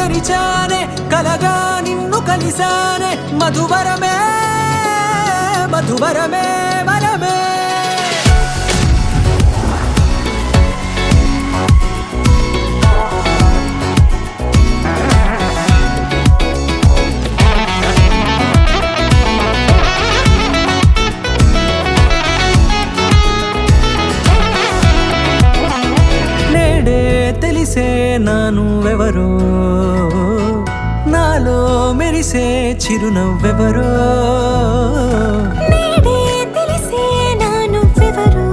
తెరిచానే కలగా నిన్ను కలిసానే మధువరమే మధువరమే వరమే తెలిసే నానువెవరో నాలో మెరిసే చిరునవ్వెవరో నేడే తెలిసే నానువెవరో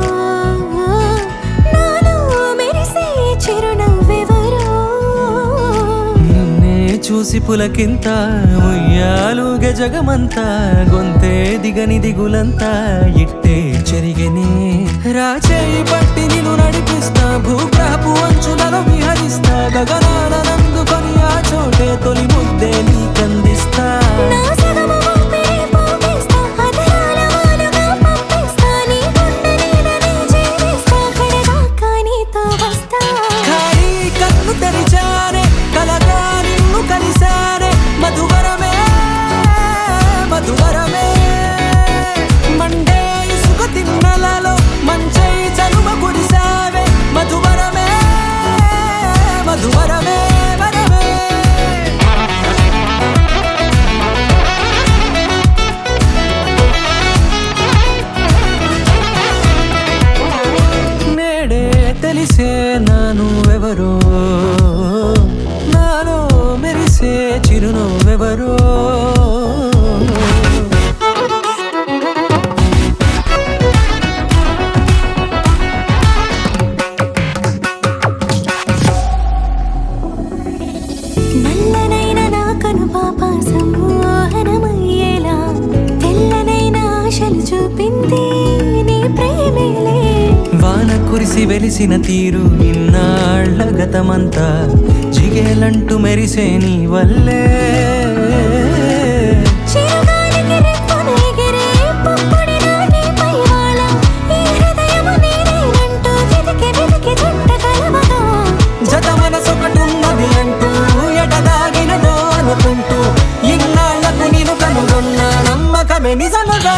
నాలో మెరిసే చిరునవ్వెవరో నిన్నే చూసి పులకింత ఉయ్యాలుగే జగమంతా గొంతే దిగని దిగులంతా ఇట్టే చెరిగనే రాచేయి పట్టి నిన్ను నడిపిస్తా భూగ్రహపు అంచులలో విహరిస్తా గగనాన నందుకొని ఆ చోటే తొలి ముద్దే నీకందిస్తా నా సగము ఊపిరి పోగేస్తా అధరాల వాలుగా పంపిస్తా నీ గుండె నీడనే జీవిస్తా కడదాకా నీతో వస్తా ఖాళీ కన్ను తెరిచానే కలగా నిన్ను కలిసానే మధువరమే మధువరమే మండే ఇసుక తిన్నలలో మంచై చలువ కురిసావే మధువరమే మధువరమే వరమే నేడే తెలిసే నానువెవరో నాలో మెరిసే చిరునవ్వెవరో నల్లనైన నా కనుపాప సమ్మోహనమయ్యేలా తెల్లనైన ఆశలు చూపింది నీ ప్రేమేలే వాన కురిసి వెలిసిన తీరు ఇన్నాళ్ల గతమంతా జిగేలంటూ మెరిసే నీ వల్లే చిరుగాలికి రెప్పన ఎగిరే పుప్పొడిగా నీపై వాళ ఈ హృదయము నీదేనంటూ వెతికి వెతికి చుట్ట కలవగా జత మనసొకటున్నది అంటూ ఎటదాగినదో అనుకుంటూ ఇన్నాళ్లకు నేను కనుగొన్న నమ్మకమే నిజముగా